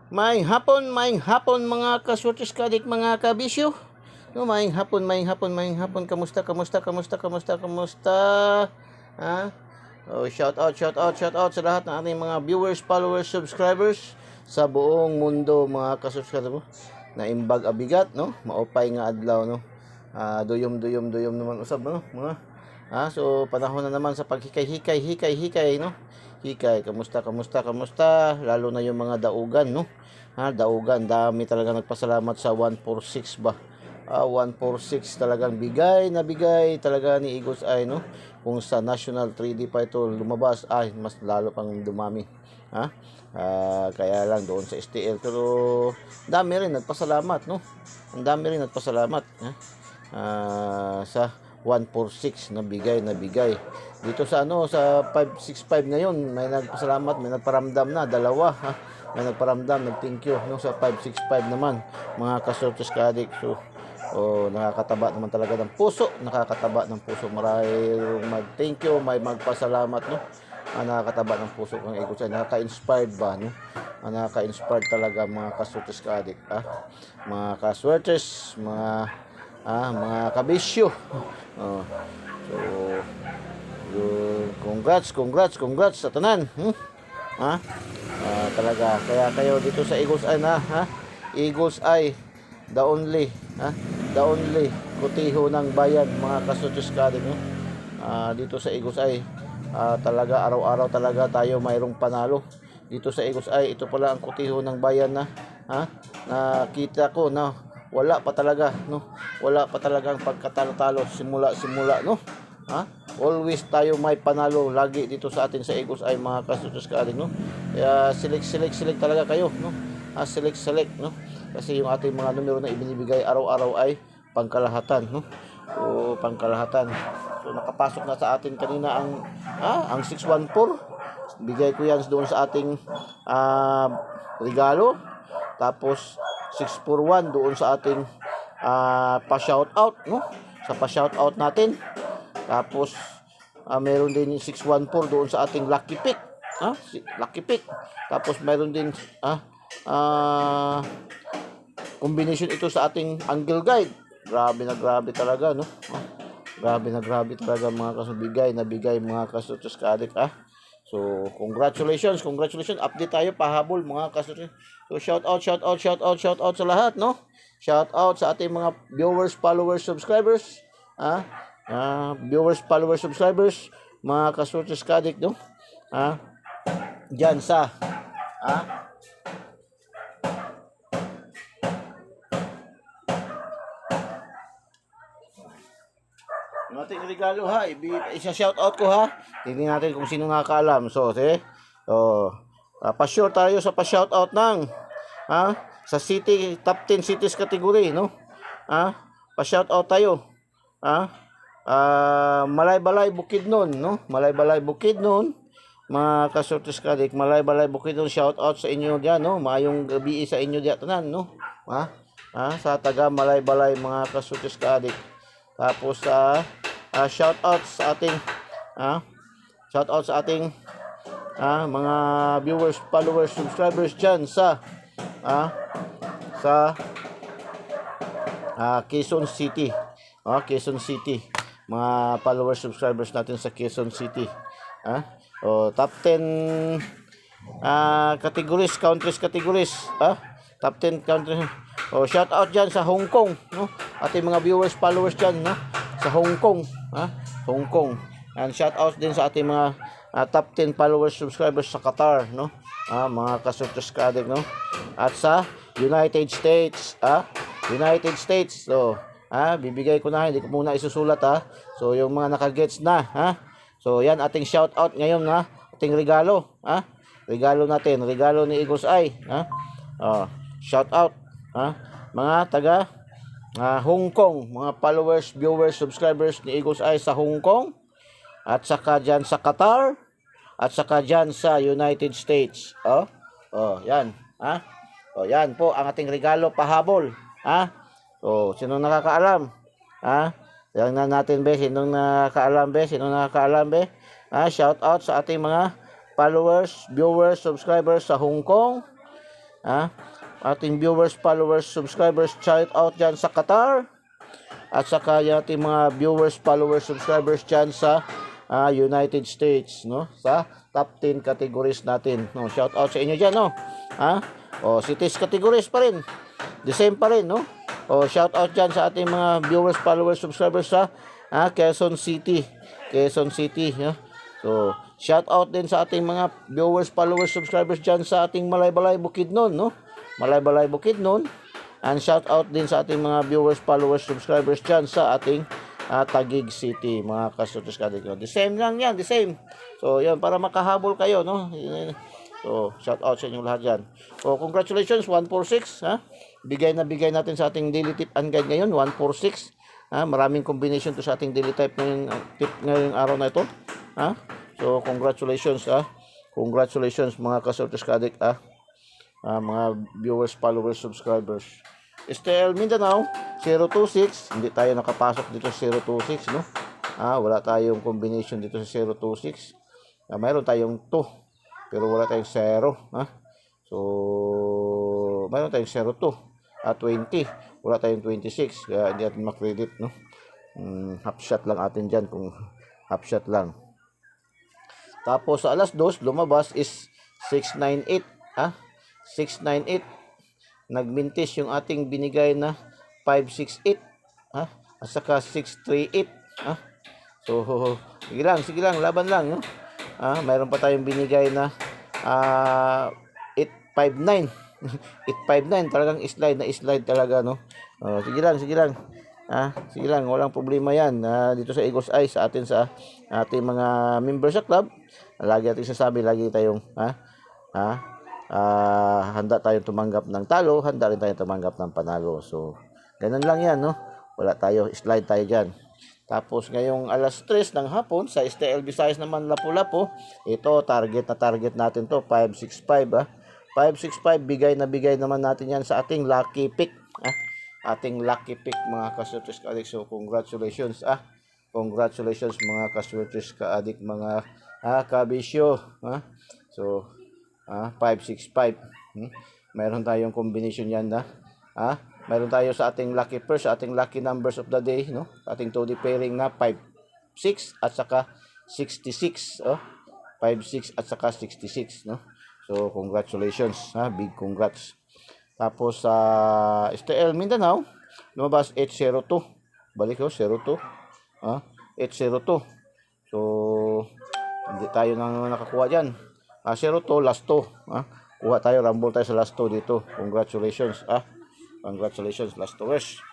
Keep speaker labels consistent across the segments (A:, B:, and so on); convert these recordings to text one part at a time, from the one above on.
A: Maayong hapon mga kasortis kadik mga kabisyo. No, maayong hapon. Kamusta? Ha? Oh, shout out sa lahat ng ating mga viewers, followers, subscribers sa buong mundo mga kasortis na imbag abigat, no? Maupay nga adlaw, no? Duyom naman usab, no? So panahon na naman sa paghikay, no? Hikay, kamusta? Lalo na yung mga daugan, no? Daugan, dami talaga nagpasalamat sa 146 ba? 146 talagang bigay talaga ni Eagles Eye, no? Kung sa National 3D pa ito lumabas, ay mas lalo pang dumami. Kaya lang doon sa STL, pero dami rin nagpasalamat, no? Ang dami rin nagpasalamat, sa 146 na bigay. Dito sa sa 565 ngayon, may nagpasalamat, may nagparamdam na dalawa, may nagparamdam, nag-thank you, no? Sa 565 naman mga kasortis kadik. So nakakataba naman talaga ng puso, maraming mag-thank you, may magpasalamat, no? Nakakataba ng puso kung ikot siya, nakaka-inspired ba, no? Nakaka-inspired talaga mga kasortis kadik, mga kaswertes, mga kabisyo. Congrats sa tanan. Talaga, kaya kayo dito sa Eagles Eye Eagles Eye, the only kutiho ng bayan mga kasortis kadik, no? Dito sa Eagles Eye, talaga araw-araw talaga tayo mayroong panalo dito sa Eagles Eye. Ito pala ang kutiho ng bayan na nakita ko na wala pa talaga ang pagkatalo-talo simula, no? Always tayo may panalo lagi dito sa atin sa Eagles Eye mga kasortis kadik, no? Kaya select talaga kayo, no? Select, no? Kasi yung ating mga numero na ibinibigay araw-araw ay pangkalahatan, no? So pangkalahatan. So nakapasok na sa atin kanina ang 614. Bigay ko yan doon sa ating regalo. Tapos 641 doon sa ating pa-shoutout, no? Sa pa-shoutout natin. Tapos meron din 614 doon sa ating lucky pick, lucky pick. Tapos meron din combination ito sa ating angle guide. Grabe talaga, no? Grabe talaga mga kasubigay na bigay mga kasortis kadik, So congratulations. Update tayo pahabol mga kasortis. So shout out sa lahat, no? Shout out sa ating mga viewers, followers, subscribers. Mga kasortis kadik, no? Diyan sa ating regalo, isa-shout out ko, tingnan natin kung sino nakakaalam. So, pa-sure tayo sa pa-shout out ng sa city, top 10 cities category, no? Pa-shout out tayo. Malaybalay Bukidnon, no? Malaybalay Bukidnon, mga kasortis kadik, Malaybalay Bukidnon, shout out sa inyo diyan, no? Maayong gabi sa inyo diyan tanan, no? Sa taga Malaybalay mga kasortis kadik. Tapos shout out sa ating mga viewers, followers, subscribers diyan sa Quezon City. Quezon City. Mga followers, subscribers natin sa Quezon City. Top 10 countries. Top 10 countries. Shout out diyan sa Hong Kong, no? Ating mga viewers, followers diyan, no? Sa Hong Kong, Hong Kong. And shout out din sa ating mga top 10 followers, subscribers sa Qatar, no? Mga kasortis kadik, no? At sa United States, So, bibigay ko na, hindi ko muna isusulat, So, yung mga nakagets na, So, yan ating shout out ngayon, ating regalo, regalo natin, regalo ni Eagles Eye, shout out, mga taga Hong Kong, mga followers, viewers, subscribers ni Eagles Eye sa Hong Kong, at saka dyan sa Qatar, at saka dyan sa United States. Yan. Yan po ang ating regalo pahabol. Sino nakakaalam? Tingnan natin, sino nakakaalam, Shout out sa ating mga followers, viewers, subscribers sa Hong Kong, Ating viewers, followers, subscribers, shout out dyan sa Qatar. At saka yung ating mga viewers, followers, subscribers dyan sa United States, no? Sa top 10 categories natin, no? Shout out sa inyo dyan, no? Cities categories pa rin. The same pa rin, no? Shout out dyan sa ating mga viewers, followers, subscribers sa Quezon City. Quezon City, no? So, shout out din sa ating mga viewers, followers, subscribers dyan sa ating Malaybalay, Bukidnon, no? Malaybalay, Bukidnon. And shout out din sa ating mga viewers, followers, subscribers dyan sa ating Taguig City, mga kasutos kadig. The same lang yan, the same. So, yan, para makahabol kayo, no? So, shout out sa inyong lahat dyan. So, congratulations, 146, Bigay na bigay natin sa ating daily tip and guide ngayon, 146. Maraming combination to sa ating daily tip ngayong araw na ito. So, congratulations, Congratulations, mga kasutos kadig, mga viewers, followers, subscribers. STL Mindanao 026, hindi tayo nakapasok dito sa 026, no? Wala tayong combination dito sa 026. Mayroon tayong 2, pero wala tayong 0, So, mayroon tayong 02, 20, wala tayong 26, kaya hindi natin makredit, no? Half shot lang atin dyan, kung half shot lang. Tapos sa alas 2, lumabas is 698, 698. Nagmintis yung ating binigay na 568, at saka 638, So, sige lang, laban lang, no? Mayroon pa tayong binigay na 859. 859, talagang slide talaga, no? Sige lang. Sige lang, walang problema yan. Dito sa Eagles Eye, sa atin, sa ating mga members sa club, lagi natin sasabi, lagi tayong handa tayong tumanggap ng talo, handa rin tayong tumanggap ng panalo. So, ganun lang yan, no? Wala tayo, slide tayo dyan. Tapos, ngayong alas 3 ng hapon, sa STL Visayas naman, Lapu-Lapu, ito, target natin to, 565, 565, bigay na bigay naman natin yan sa ating lucky pick, ating lucky pick, mga kasutis ka-adik. So, congratulations, congratulations, mga kasutis ka-adik, mga kabisyo, So, 565. Mayroon tayong combination yan, mayroon tayo sa ating lucky purse, sa ating lucky numbers of the day, no? Ating 2D pairing na 56 at saka 66, 56 at saka 66, no? So, congratulations, big congrats. Tapos sa STL Mindanao, lumabas 802. Balik 02. 802. So, hindi tayo nang nakakuha diyan. 02 last 2, kuha tayo, rumble tayo sa last 2 dito. Congratulations, congratulations, last 2 wish.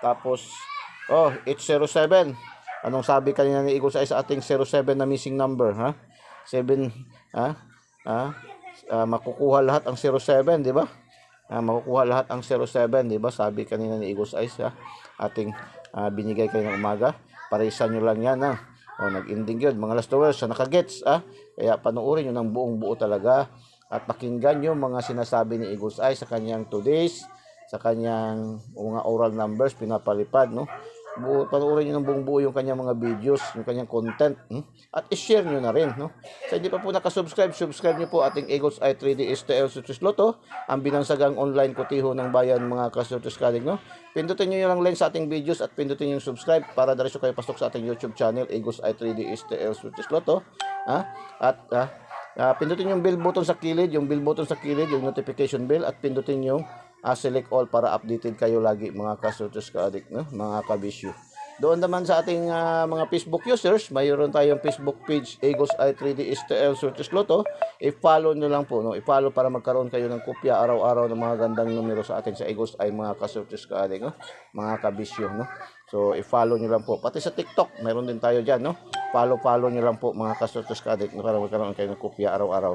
A: Tapos 807. Anong sabi kanina ni Eagles Eye sa ating 07 na missing number, 7, makukuha lahat ang 07, di ba? Makukuha lahat ang 07, di ba? Sabi kanina ni Eagles Eye sa ating binigay kayo ng umaga. Parisan nyo lang yan, nag-ending yun, mga last hours sa nakagets, kaya panoorin nyo ng buong buo talaga at pakinggan nyo mga sinasabi ni Eagles Eye sa kanyang 2 days, sa kanyang mga oral numbers, pinapalipad, no? Panoorin nyo ng buong buo yung kanyang mga videos, yung kanyang content, at i-share nyo na rin, no? Sa hindi pa po nakasubscribe, subscribe nyo po ating Eagles Eye 3D STL Sutus Lotto, ang binangsagang online kotiho ng bayan, mga kasutus kalig, no? Pindutin nyo yung link sa ating videos at pindutin yung subscribe para diretso kayo pasok sa ating YouTube channel, Eagles Eye 3D STL Sutus Lotto, at pindutin yung bell button sa kilid, yung notification bell, at pindutin yung select all para updated kayo lagi, mga kasutos ka-addict, no? Mga kabisyo. Doon naman sa ating mga Facebook users, mayroon tayong Facebook page, Eagles Eye 3D STL Sutus Lotto. I-follow nyo lang po, no? I-follow para magkaroon kayo ng kopya araw-araw ng mga gandang numero sa atin sa Eagles Eye, mga kasutos ka-addict, no? Mga kabisyo, no? So, i-follow nyo lang po. Pati sa TikTok, mayroon din tayo dyan, no? Follow nyo lang po, mga kasutos ka-addict, no? Para magkaroon kayo ng kopya araw-araw.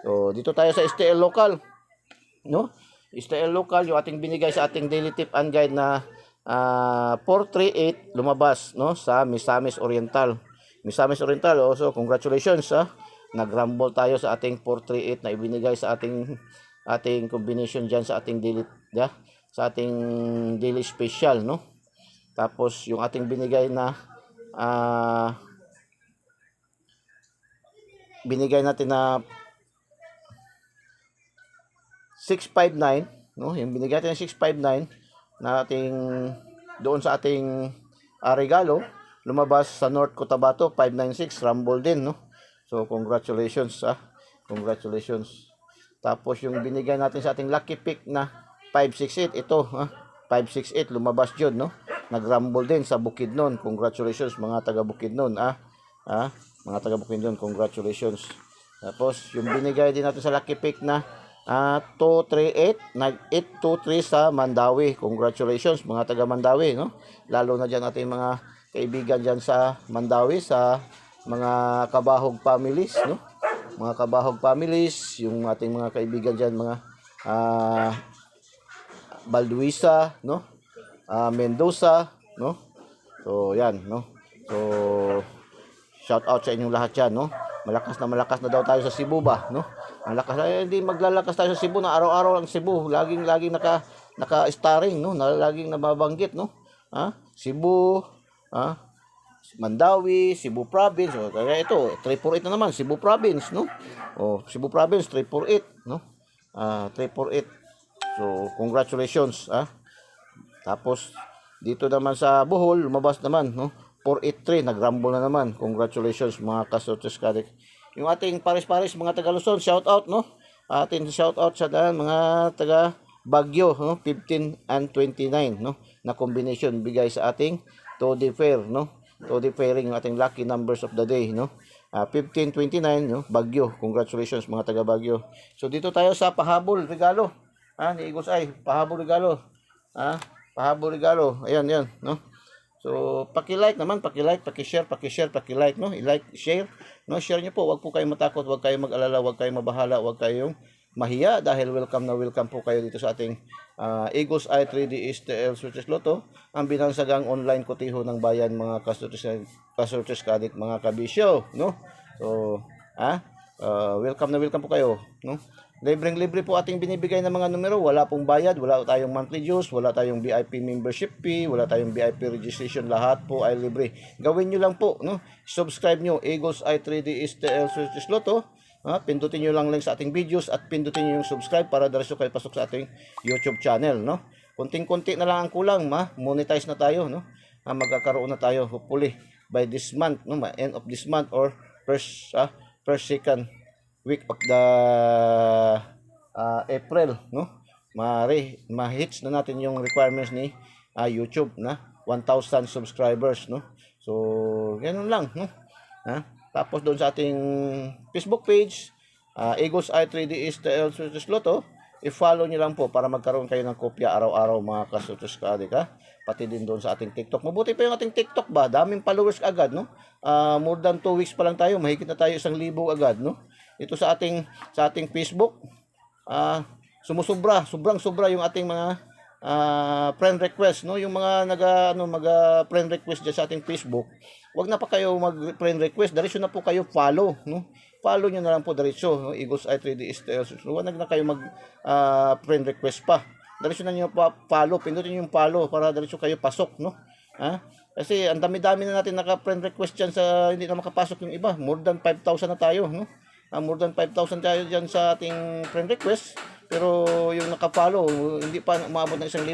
A: So, dito tayo sa STL Local, no? STL Local, yung ating binigay sa ating daily tip and guide na 438, lumabas, no, sa Misamis Oriental. So congratulations, nag-rumble tayo sa ating 438 na ibinigay sa ating combination diyan sa ating daily, sa ating daily special, no? Tapos yung ating binigay na binigay natin na 659, no? Yung binigay natin ng 659 na ating doon sa ating regalo, lumabas sa North Cotabato 596 Rumble din, no? So congratulations, congratulations. Tapos yung binigay natin sa ating lucky pick na 568, ito, 568 lumabas yun, no? Nag-rumble din sa Bukidnon. Congratulations mga taga Bukidnon, mga taga Bukidnon, congratulations. Tapos yung binigay din natin sa lucky pick na 238, nag-823 sa Mandawi. Congratulations mga taga Mandawi, no? Lalo na diyan ating mga kaibigan diyan sa Mandawi, sa mga Kabahog families, no? Mga Kabahog families, yung ating mga kaibigan diyan, mga Balduisa, no? Mendoza, no? So yan, no? So shout out sa inyong lahat diyan, no? Malakas na daw tayo sa Cebu ba, no? Malakas na, hindi maglalakas tayo sa Cebu na araw-araw ang Cebu, laging naka-starring, no? Laging nababanggit, no? Cebu, Mandawi, Cebu Province. O, kaya ito, 348 na naman, Cebu Province, no? O, Cebu Province 348, no? 348. So, congratulations, Tapos dito naman sa Bohol, lumabas naman, no? 483, nag-rumble na naman. Congratulations mga Kasotes Kadik. Yung ating pares-pares mga taga Luzon, shout out, no? Atin shout out sa mga taga Baguio, no? 15 and 29, no? Na combination bigay sa ating Todi Fair, no? Todi Fairing, yung ating lucky numbers of the day, no? 15, 29, no? Baguio. Congratulations mga taga Baguio. So dito tayo sa pahabol regalo, ni Igos ay pahabol regalo. Pahabol regalo. Ayan, yan, no? So, paki-like naman, paki-share, paki-like, no? I-like, share, no? Share niyo po. Wag po kayong matakot, wag kayong mag-alala, wag kayong mabahala, wag kayong mahiya dahil welcome po kayo dito sa ating Eagles Eye 3D STL Switches Lotto, ang binansagang online kotiho ng bayan, mga Kasortes Kadik, mga kabisyo, no? So, welcome po kayo, no? Libreng-libre po ating binibigay ng mga numero. Wala pong bayad, wala tayong monthly dues, wala tayong VIP membership fee, wala tayong VIP registration. Lahat po ay libre. Gawin nyo lang po, no? Subscribe nyo, Eagles Eye 3D STL Switches Lotto. Pindutin nyo lang sa ating videos at pindutin nyo yung subscribe para diretso kayo pasok sa ating YouTube channel, no? Kunting-kunti na lang ang kulang, monetize na tayo, no? Magkakaroon na tayo hopefully by this month, no? End of this month or first second week of the April, no? Ma-hits na natin yung requirements ni YouTube na 1,000 subscribers, no? So, ganun lang, no? Tapos doon sa ating Facebook page, Eagles Eye 3D STL Switches Lotto, i-follow nyo lang po para magkaroon kayo ng kopya araw-araw, mga Kasotes Kadik, pati din doon sa ating TikTok. Mabuti pa yung ating TikTok ba? Daming followers agad, no? More than 2 weeks pa lang tayo, mahigit na tayo 1,000 agad, no? Ito sa ating Facebook, sobrang sobra yung ating mga friend request, no? Yung mga friend request diyan sa ating Facebook, wag na pa kayo mag-friend request, diretso na po kayo follow, no? Follow niyo na lang po diretso, no? Eagles Eye 3D STL. Wag na kayo mag friend request pa. Diretso na niyo pa follow, pindutin niyo yung follow para diretso kayo pasok, no? Kasi ang dami-dami na natin naka-friend request diyan sa hindi na makapasok yung iba. More than 5,000 na tayo, no? More than 5,000 tayo diyan sa ating friend request. Pero yung naka-follow, hindi pa umabot ng 1,000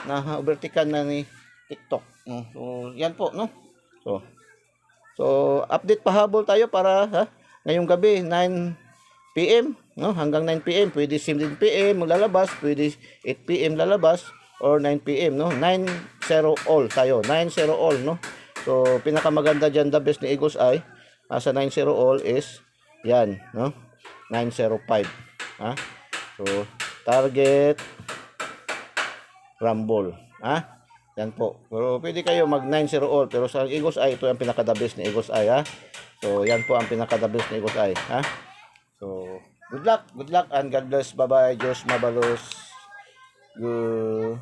A: na overtikan na ni TikTok. No? So, yan po, no? So update pahabol tayo para ngayong gabi 9 PM, no? Hanggang 9 PM, pwede 7 PM lalabas, pwede 8 PM lalabas or 9 PM, no? 9-0 all tayo, 9-0 all, no? So pinakamaganda diyan, the best ni Eagles Eye sa 9-0 all is yan, no? 905. So target rumble, yan po. Pero pwede kayo mag 9-0 all, pero sa Eagles Eye ito ang pinaka-the best ni Eagles Eye, So yan po ang pinaka-the best ni Eagles Eye, So good luck and God bless. Bye bye. Diyos mabalos. Good.